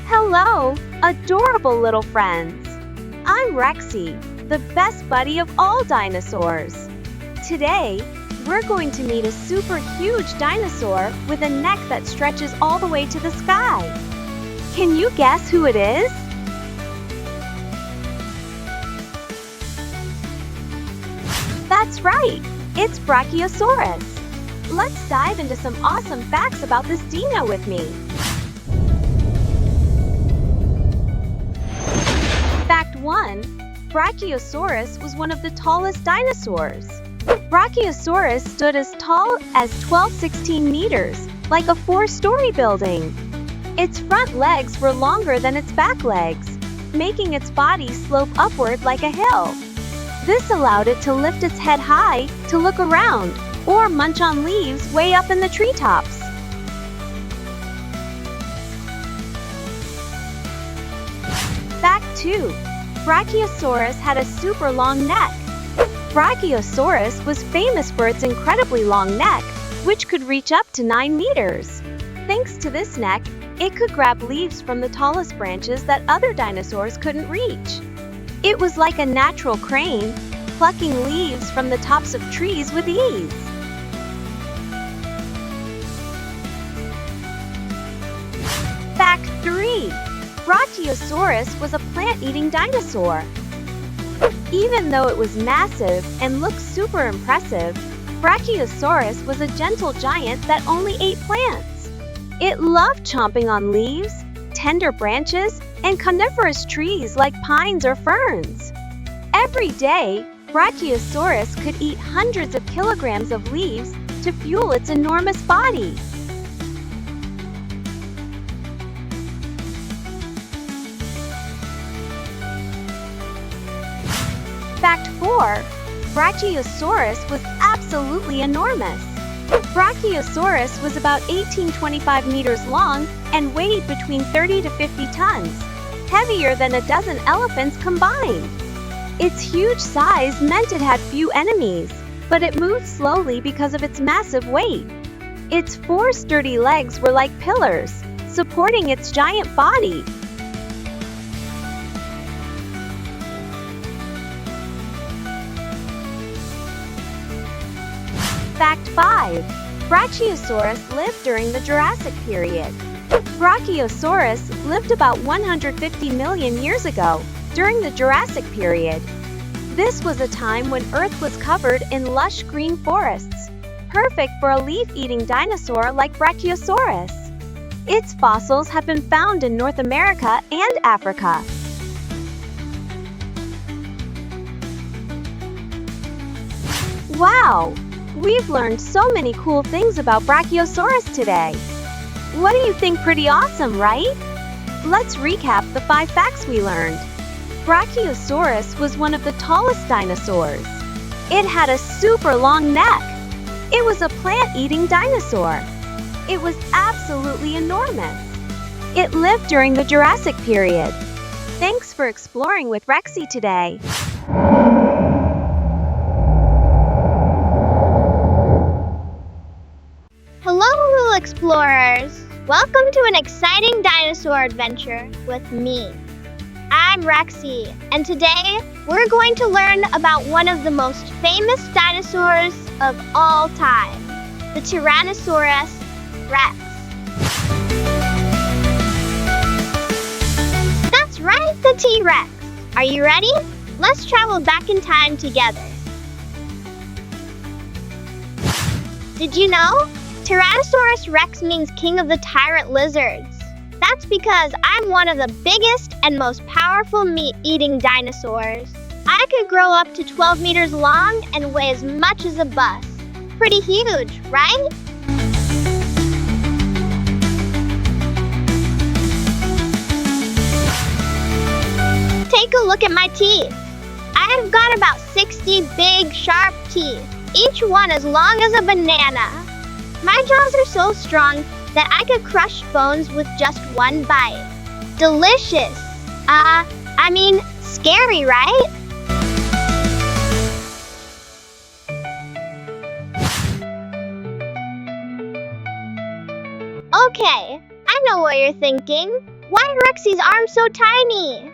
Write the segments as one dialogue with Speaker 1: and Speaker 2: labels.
Speaker 1: Hello, adorable little friends. I'm Rexy, the best buddy of all dinosaurs. Today, we're going to meet a super huge dinosaur with a neck that stretches all the way to the sky. Can you guess who it is? That's right, it's Brachiosaurus. Let's dive into some awesome facts about this dino with me. Fact 1. Brachiosaurus was one of the tallest dinosaurs. Brachiosaurus stood as tall as 12-16 meters, like a 4-story building. Its front legs were longer than its back legs, making its body slope upward like a hill. This allowed it to lift its head high to look around or munch on leaves way up in the treetops. Fact 2. Brachiosaurus had a super long neck. Brachiosaurus was famous for its incredibly long neck, which could reach up to 9 meters. Thanks to this neck, it could grab leaves from the tallest branches that other dinosaurs couldn't reach. It was like a natural crane, plucking leaves from the tops of trees with ease. Fact 3. Brachiosaurus was a plant-eating dinosaur. Even though it was massive and looked super impressive, Brachiosaurus was a gentle giant that only ate plants. It loved chomping on leaves, tender branches, and coniferous trees like pines or ferns. Every day, Brachiosaurus could eat hundreds of kilograms of leaves to fuel its enormous body. Fact 4. Brachiosaurus was absolutely enormous. Brachiosaurus was about 18-25 meters long and weighed between 30 to 50 tons, heavier than a dozen elephants combined. Its huge size meant it had few enemies, but it moved slowly because of its massive weight. Its 4 sturdy legs were like pillars, supporting its giant body. Fact 5. Brachiosaurus lived during the Jurassic period. Brachiosaurus lived about 150 million years ago, during the Jurassic period. This was a time when Earth was covered in lush green forests, perfect for a leaf-eating dinosaur like Brachiosaurus. Its fossils have been found in North America and Africa. Wow! We've learned so many cool things about Brachiosaurus today. What do you think? Pretty awesome, right? Let's recap the 5 facts we learned. Brachiosaurus was one of the tallest dinosaurs. It had a super long neck. It was a plant-eating dinosaur. It was absolutely enormous. It lived during the Jurassic period. Thanks for exploring with Rexy today.
Speaker 2: Hello, little explorers! Welcome to an exciting dinosaur adventure with me. I'm Rexy, and today we're going to learn about one of the most famous dinosaurs of all time, the Tyrannosaurus Rex. That's right, the T-Rex. Are you ready? Let's travel back in time together. Did you know? Tyrannosaurus Rex means king of the tyrant lizards. That's because I'm one of the biggest and most powerful meat-eating dinosaurs. I could grow up to 12 meters long and weigh as much as a bus. Pretty huge, right? Take a look at my teeth. I've got about 60 big, sharp teeth, each one as long as a banana. My jaws are so strong that I could crush bones with just one bite. Delicious! Scary, right? Okay, I know what you're thinking. Why are Rexy's arms so tiny?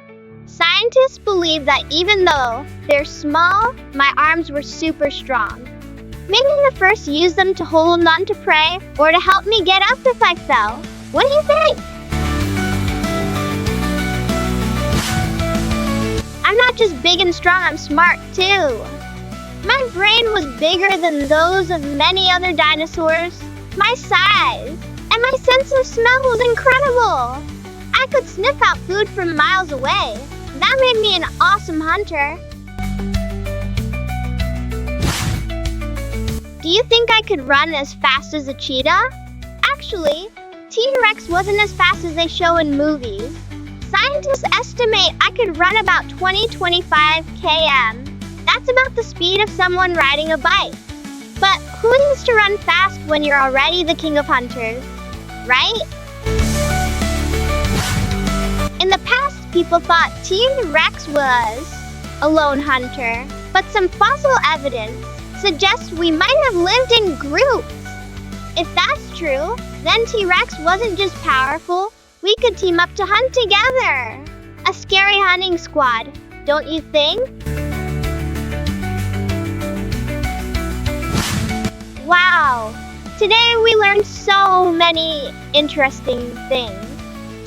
Speaker 2: Scientists believe that even though they're small, my arms were super strong. Maybe the first used them to hold on to prey or to help me get up if I fell. What do you think? I'm not just big and strong, I'm smart too. My brain was bigger than those of many other dinosaurs. My size and my sense of smell was incredible. I could sniff out food from miles away. That made me an awesome hunter. Do you think I could run as fast as a cheetah? Actually, T-Rex wasn't as fast as they show in movies. Scientists estimate I could run about 20-25 km. That's about the speed of someone riding a bike. But who needs to run fast when you're already the king of hunters, right? In the past, people thought T-Rex was a lone hunter, but some fossil evidence suggests we might have lived in groups. If that's true, then T-Rex wasn't just powerful, we could team up to hunt together. A scary hunting squad, don't you think? Wow! Today we learned so many interesting things.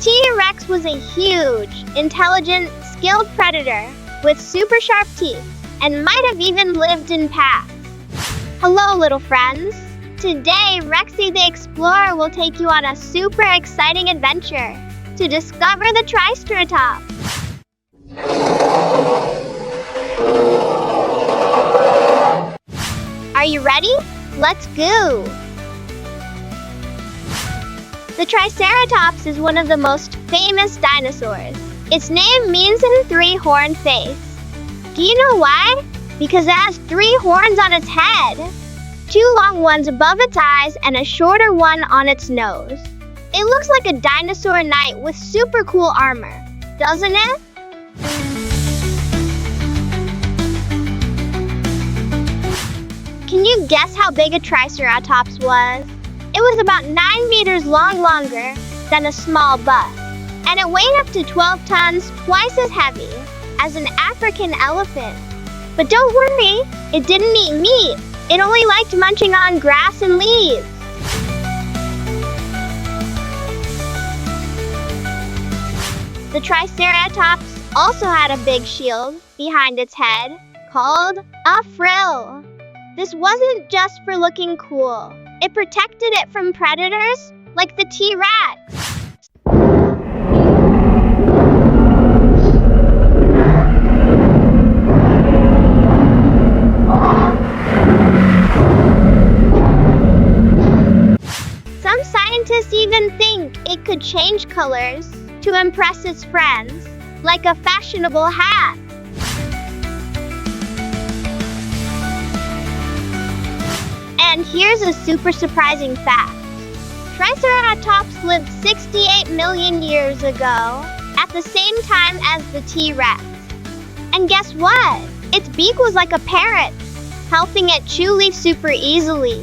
Speaker 2: T-Rex was a huge, intelligent, skilled predator with super sharp teeth and might have even lived in packs. Hello, little friends. Today, Rexy the Explorer will take you on a super exciting adventure to discover the Triceratops. Are you ready? Let's go! The Triceratops is one of the most famous dinosaurs. Its name means a three-horned face. Do you know why? Because it has 3 horns on its head. 2 long ones above its eyes and a shorter one on its nose. It looks like a dinosaur knight with super cool armor, doesn't it? Can you guess how big a Triceratops was? It was about 9 meters long, longer than a small bus. And it weighed up to 12 tons, twice as heavy as an African elephant. But don't worry, it didn't eat meat. It only liked munching on grass and leaves. The Triceratops also had a big shield behind its head called a frill. This wasn't just for looking cool. It protected it from predators like the T-Rex. Some scientists even think it could change colors to impress its friends, like a fashionable hat. And here's a super surprising fact. Triceratops lived 68 million years ago, at the same time as the T-Rex. And guess what? Its beak was like a parrot, helping it chew leaves super easily.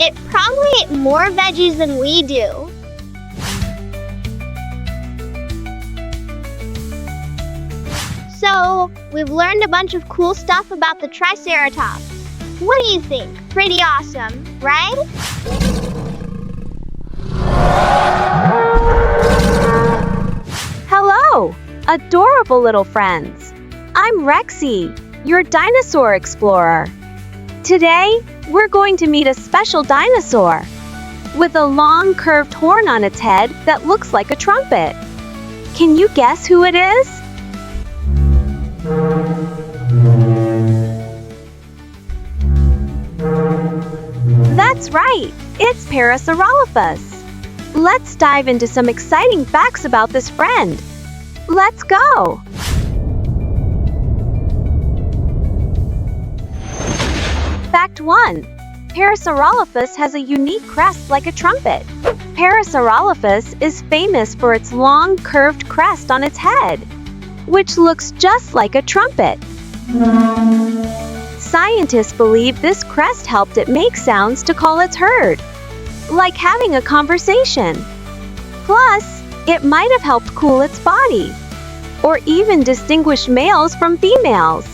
Speaker 2: It probably ate more veggies than we do. So, we've learned a bunch of cool stuff about the Triceratops. What do you think? Pretty awesome, right?
Speaker 1: Hello, adorable little friends. I'm Rexy, your dinosaur explorer. Today, we're going to meet a special dinosaur with a long curved horn on its head that looks like a trumpet. Can you guess who it is? That's right, it's Parasaurolophus. Let's dive into some exciting facts about this friend. Let's go! Fact 1. Parasaurolophus has a unique crest like a trumpet. Parasaurolophus is famous for its long, curved crest on its head, which looks just like a trumpet. Scientists believe this crest helped it make sounds to call its herd. like having a conversation. Plus, it might have helped cool its body, or even distinguish males from females.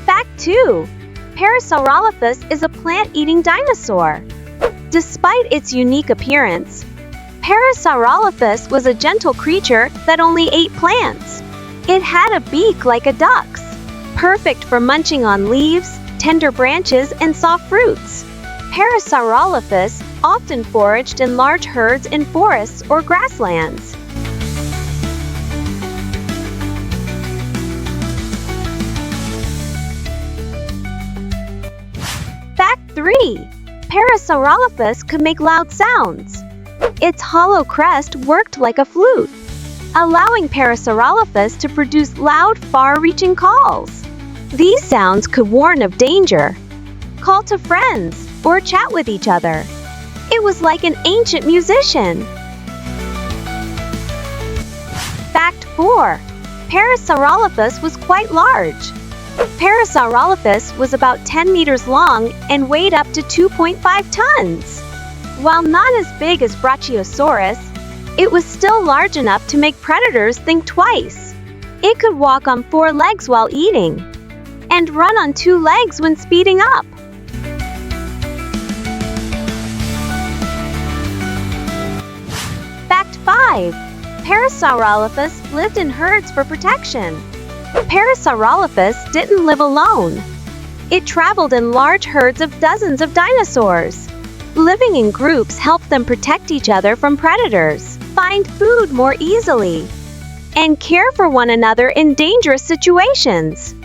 Speaker 1: Fact 2. Parasaurolophus is a plant-eating dinosaur. Despite its unique appearance, Parasaurolophus was a gentle creature that only ate plants. It had a beak like a duck's, perfect for munching on leaves, tender branches, and soft fruits. Parasaurolophus often foraged in large herds in forests or grasslands. Fact 3. Parasaurolophus could make loud sounds. Its hollow crest worked like a flute, allowing Parasaurolophus to produce loud, far-reaching calls. These sounds could warn of danger, call to friends, or chat with each other. It was like an ancient musician. Fact 4. Parasaurolophus was quite large. Parasaurolophus was about 10 meters long and weighed up to 2.5 tons. While not as big as Brachiosaurus, it was still large enough to make predators think twice. It could walk on 4 legs while eating, and run on 2 legs when speeding up. Fact 5. Parasaurolophus lived in herds for protection. Parasaurolophus didn't live alone. It traveled in large herds of dozens of dinosaurs. Living in groups helped them protect each other from predators, find food more easily, and care for one another in dangerous situations.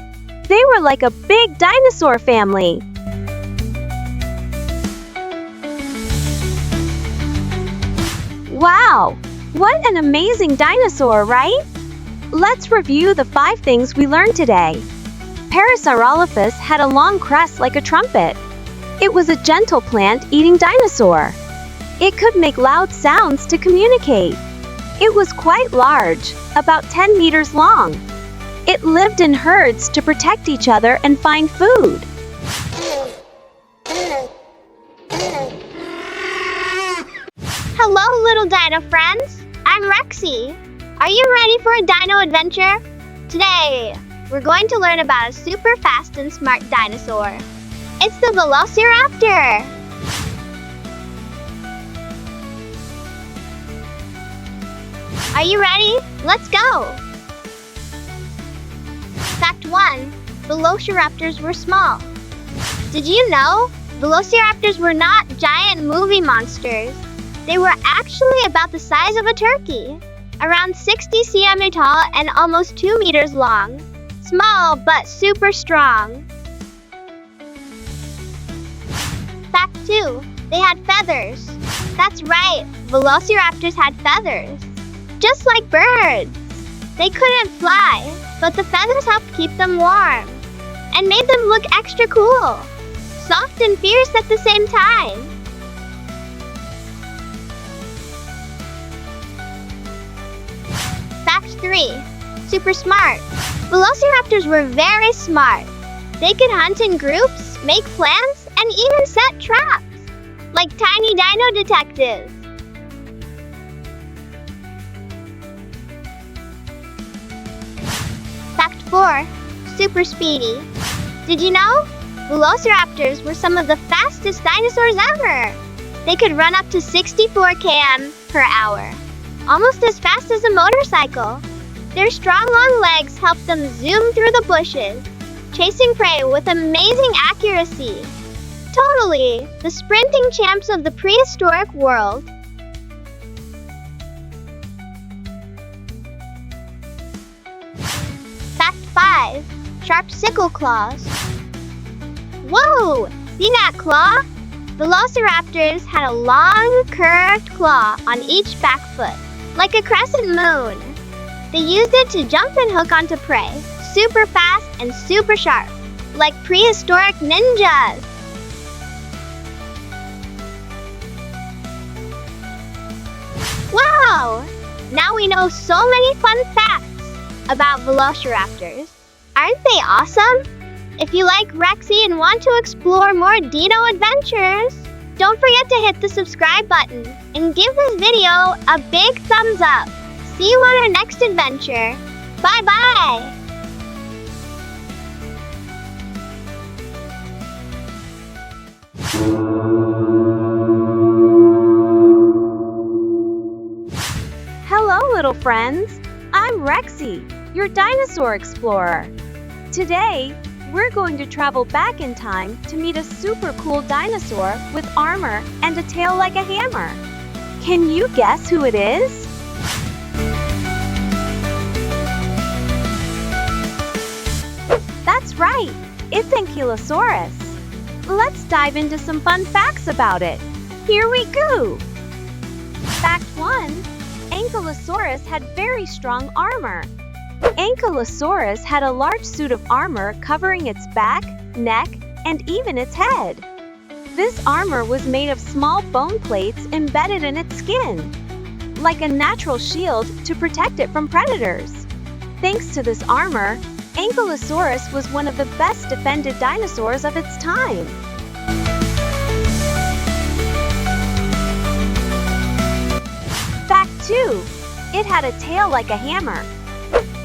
Speaker 1: They were like a big dinosaur family. Wow! What an amazing dinosaur, right? Let's review the 5 things we learned today. Parasaurolophus had a long crest like a trumpet. It was a gentle plant-eating dinosaur. It could make loud sounds to communicate. It was quite large, about 10 meters long. It lived in herds to protect each other and find food.
Speaker 2: Hello, little dino friends. I'm Rexy. Are you ready for a dino adventure? Today, we're going to learn about a super fast and smart dinosaur. It's the Velociraptor. Are you ready? Let's go! Fact 1. Velociraptors were small. Did you know? Velociraptors were not giant movie monsters. They were actually about the size of a turkey, around 60 cm tall and almost 2 meters long. Small but super strong. Fact 2. They had feathers. That's right, Velociraptors had feathers. Just like birds. They couldn't fly, but the feathers helped keep them warm and made them look extra cool, soft and fierce at the same time. Fact 3. Super smart. Velociraptors were very smart. They could hunt in groups, make plans, and even set traps, like tiny dino detectives. Fact 4. Super speedy. Did you know? Velociraptors were some of the fastest dinosaurs ever. They could run up to 64 km per hour, almost as fast as a motorcycle. Their strong long legs helped them zoom through the bushes, chasing prey with amazing accuracy. Totally, the sprinting champs of the prehistoric world. Fact 5. Sharp sickle claws. Whoa! See that claw? Velociraptors had a long, curved claw on each back foot, like a crescent moon. They used it to jump and hook onto prey, super fast and super sharp, like prehistoric ninjas. Wow! Now we know so many fun facts about Velociraptors. Aren't they awesome? If you like Rexy and want to explore more dino adventures, don't forget to hit the subscribe button and give this video a big thumbs up. See you on our next adventure. Bye-bye!
Speaker 1: Hello, little friends. I'm Rexy, your dinosaur explorer. Today, we're going to travel back in time to meet a super cool dinosaur with armor and a tail like a hammer. Can you guess who it is? That's right, it's Ankylosaurus. Let's dive into some fun facts about it. Here we go! Fact 1. Ankylosaurus had very strong armor. Ankylosaurus had a large suit of armor covering its back, neck, and even its head. This armor was made of small bone plates embedded in its skin, like a natural shield to protect it from predators. Thanks to this armor, Ankylosaurus was one of the best defended dinosaurs of its time. Fact 2. It had a tail like a hammer.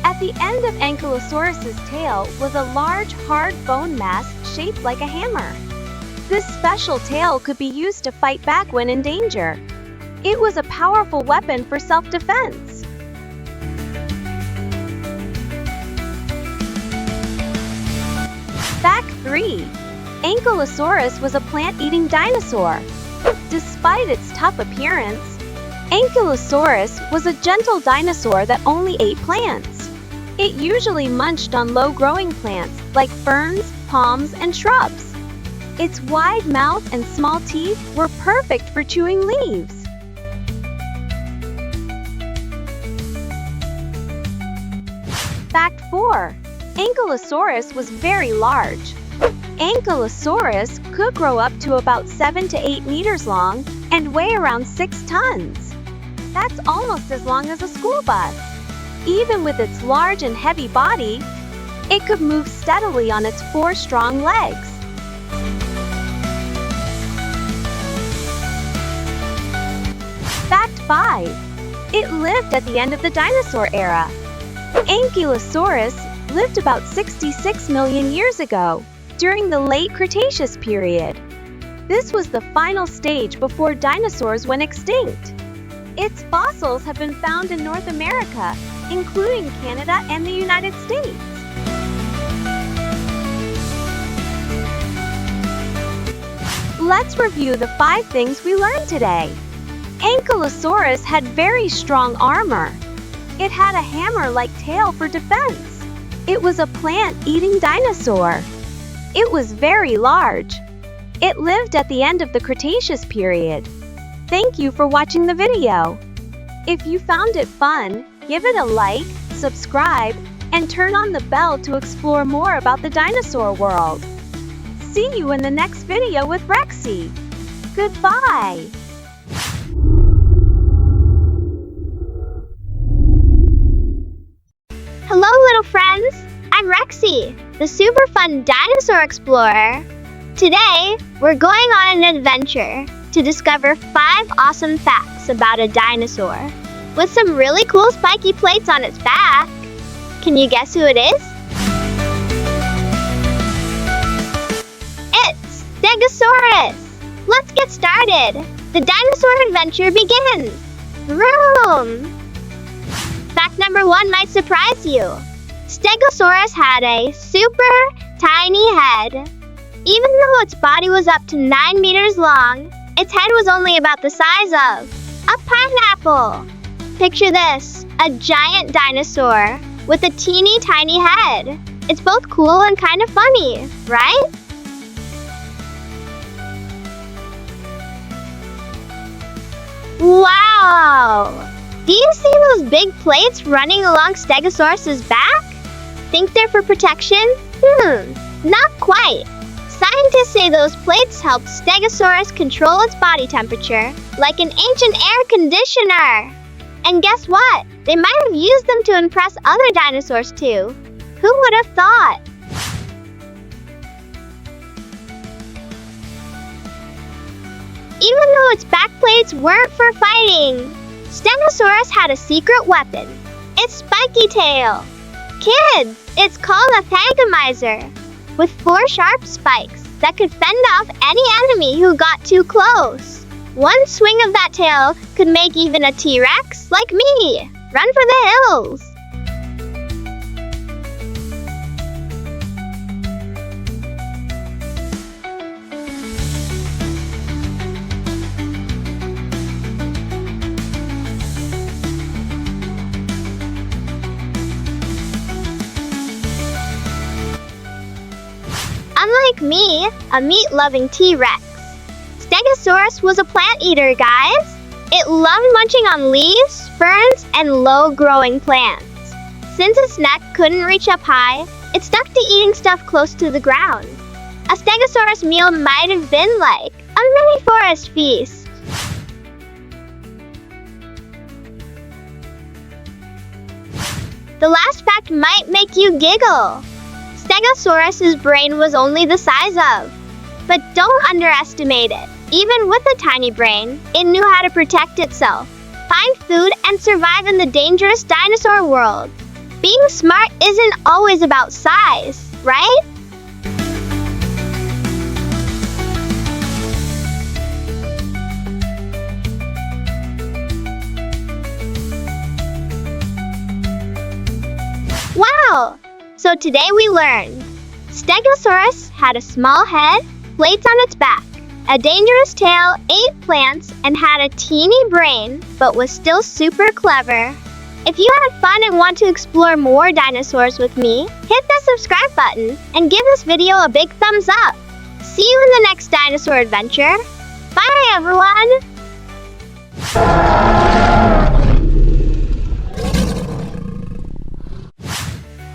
Speaker 1: At the end of Ankylosaurus's tail was a large, hard bone mass shaped like a hammer. This special tail could be used to fight back when in danger. It was a powerful weapon for self-defense. Fact 3. Ankylosaurus was a plant-eating dinosaur. Despite its tough appearance, Ankylosaurus was a gentle dinosaur that only ate plants. It usually munched on low-growing plants like ferns, palms, and shrubs. Its wide mouth and small teeth were perfect for chewing leaves. Fact 4. Ankylosaurus was very large. Ankylosaurus could grow up to about 7 to 8 meters long and weigh around 6 tons. That's almost as long as a school bus. Even with its large and heavy body, it could move steadily on its 4 strong legs. Fact 5. It lived at the end of the dinosaur era. Ankylosaurus lived about 66 million years ago, during the late Cretaceous period. This was the final stage before dinosaurs went extinct. Its fossils have been found in North America, including Canada and the United States. Let's review the 5 things we learned today. Ankylosaurus had very strong armor. It had a hammer-like tail for defense. It was a plant-eating dinosaur. It was very large. It lived at the end of the Cretaceous period. Thank you for watching the video. If you found it fun, give it a like, subscribe, and turn on the bell to explore more about the dinosaur world. See you in the next video with Rexy. Goodbye!
Speaker 2: Hello, little friends! I'm Rexy, the super fun dinosaur explorer. Today, we're going on an adventure to discover 5 awesome facts about a dinosaur with some really cool spiky plates on its back. Can you guess who it is? It's Stegosaurus! Let's get started! The dinosaur adventure begins! Vroom! Fact number 1 might surprise you. Stegosaurus had a super tiny head. Even though its body was up to 9 meters long, its head was only about the size of a pineapple. Picture this, a giant dinosaur with a teeny tiny head. It's both cool and kind of funny, right? Wow! Do you see those big plates running along Stegosaurus's back? Think they're for protection? Not quite. Scientists say those plates helped Stegosaurus control its body temperature, like an ancient air conditioner. And guess what? They might have used them to impress other dinosaurs too. Who would have thought? Even though its backplates weren't for fighting, Stegosaurus had a secret weapon. Its spiky tail. Kids, it's called a thagamizer, with 4 sharp spikes that could fend off any enemy who got too close. One swing of that tail could make even a T-Rex like me run for the hills. Unlike me, a meat-loving T-Rex, Stegosaurus was a plant eater, guys. It loved munching on leaves, ferns, and low-growing plants. Since its neck couldn't reach up high, it stuck to eating stuff close to the ground. A Stegosaurus meal might have been like a mini forest feast. The last fact might make you giggle. Stegosaurus's brain was only the size of. But don't underestimate it. Even with a tiny brain, it knew how to protect itself, find food, and survive in the dangerous dinosaur world. Being smart isn't always about size, right? Wow! So today we learned Stegosaurus had a small head, plates on its back, a dangerous tail, ate plants, and had a teeny brain, but was still super clever. If you had fun and want to explore more dinosaurs with me, hit the subscribe button and give this video a big thumbs up. See you in the next dinosaur adventure. Bye, everyone!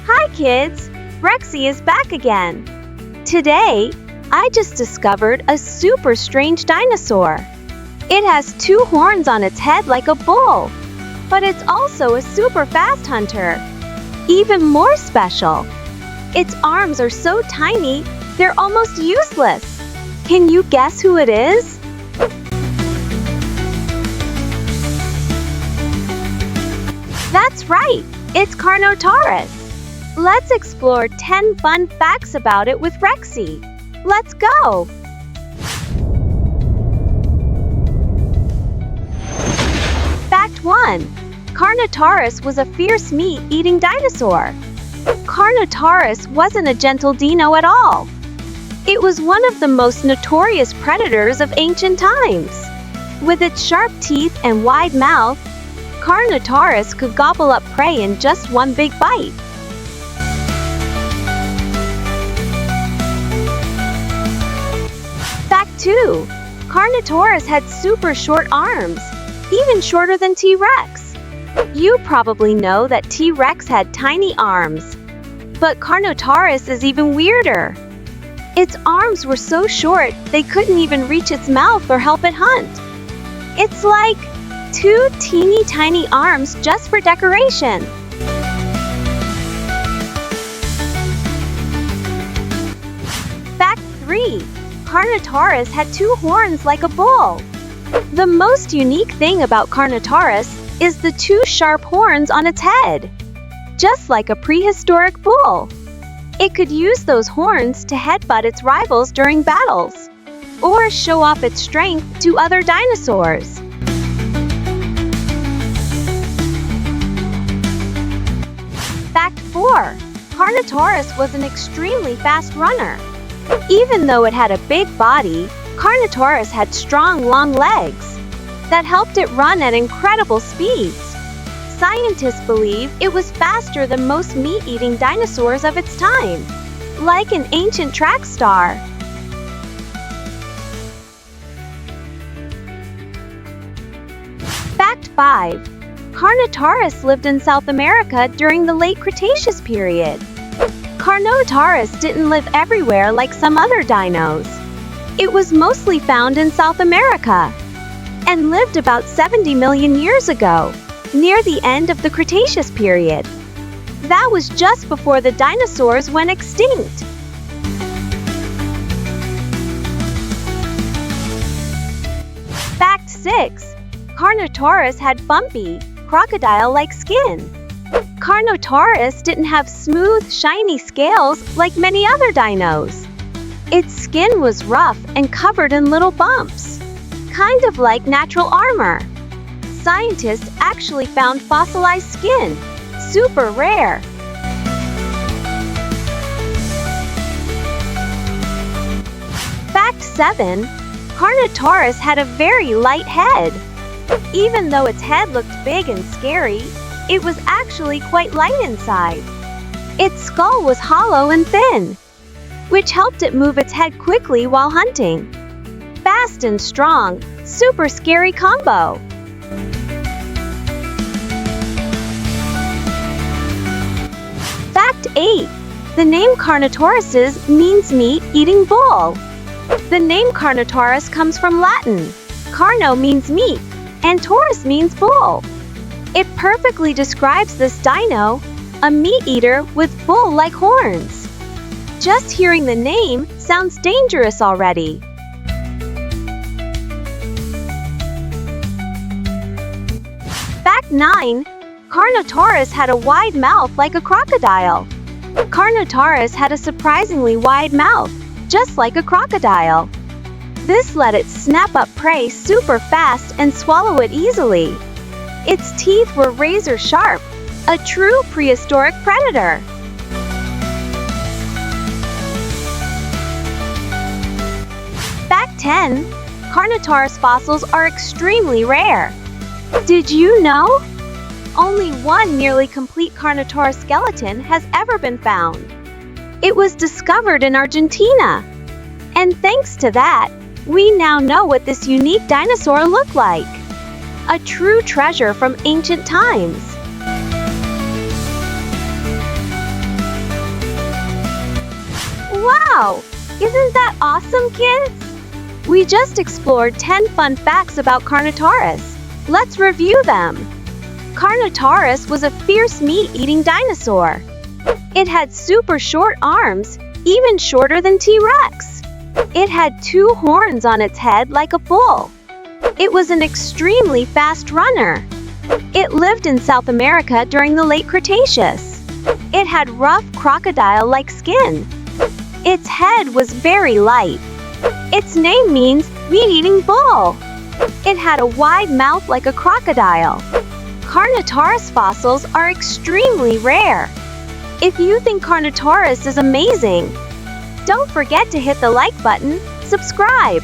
Speaker 1: Hi kids, Rexy is back again. Today, I just discovered a super strange dinosaur. It has 2 horns on its head like a bull, but it's also a super fast hunter. Even more special, its arms are so tiny, they're almost useless. Can you guess who it is? That's right, it's Carnotaurus. Let's explore 10 fun facts about it with Rexy. Let's go! Fact 1. Carnotaurus was a fierce meat-eating dinosaur. Carnotaurus wasn't a gentle dino at all. It was one of the most notorious predators of ancient times. With its sharp teeth and wide mouth, Carnotaurus could gobble up prey in just one big bite. Fact 2. Carnotaurus had super short arms, even shorter than T-Rex. You probably know that T-Rex had tiny arms, but Carnotaurus is even weirder. Its arms were so short they couldn't even reach its mouth or help it hunt. It's like 2 teeny tiny arms just for decoration. Fact 3. Carnotaurus had 2 horns like a bull. The most unique thing about Carnotaurus is the 2 sharp horns on its head. Just like a prehistoric bull, it could use those horns to headbutt its rivals during battles, or show off its strength to other dinosaurs. Fact 4. Carnotaurus was an extremely fast runner. Even though it had a big body, Carnotaurus had strong, long legs that helped it run at incredible speeds. Scientists believe it was faster than most meat-eating dinosaurs of its time, like an ancient track star. Fact 5. Carnotaurus lived in South America during the late Cretaceous period. Carnotaurus didn't live everywhere like some other dinos. It was mostly found in South America and lived about 70 million years ago, near the end of the Cretaceous period. That was just before the dinosaurs went extinct. Fact 6. Carnotaurus had bumpy, crocodile-like skin. Carnotaurus didn't have smooth, shiny scales like many other dinos. Its skin was rough and covered in little bumps, kind of like natural armor. Scientists actually found fossilized skin, super rare. Fact 7. Carnotaurus had a very light head. Even though its head looked big and scary, it was actually quite light inside. Its skull was hollow and thin, which helped it move its head quickly while hunting. Fast and strong, super scary combo. Fact 8. The name Carnotaurus means meat-eating bull. The name Carnotaurus comes from Latin. Carno means meat, and taurus means bull. It perfectly describes this dino, a meat-eater with bull-like horns. Just hearing the name sounds dangerous already. Fact 9. Carnotaurus had a wide mouth like a crocodile. Carnotaurus had a surprisingly wide mouth, just like a crocodile. This let it snap up prey super fast and swallow it easily. Its teeth were razor sharp, a true prehistoric predator. Fact 10. Carnotaurus fossils are extremely rare. Did you know? Only one nearly complete Carnotaurus skeleton has ever been found. It was discovered in Argentina. And thanks to that, we now know what this unique dinosaur looked like. A true treasure from ancient times. Wow! Isn't that awesome, kids? We just explored 10 fun facts about Carnotaurus. Let's review them. Carnotaurus was a fierce meat-eating dinosaur. It had super short arms, even shorter than T-Rex. It had 2 horns on its head like a bull. It was an extremely fast runner. It lived in South America during the late Cretaceous. It had rough crocodile-like skin. Its head was very light. Its name means meat-eating bull. It had a wide mouth like a crocodile. Carnotaurus fossils are extremely rare. If you think Carnotaurus is amazing, don't forget to hit the like button, subscribe,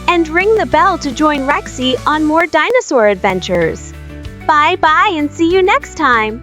Speaker 1: and ring the bell to join Rexy on more dinosaur adventures. Bye-bye and see you next time!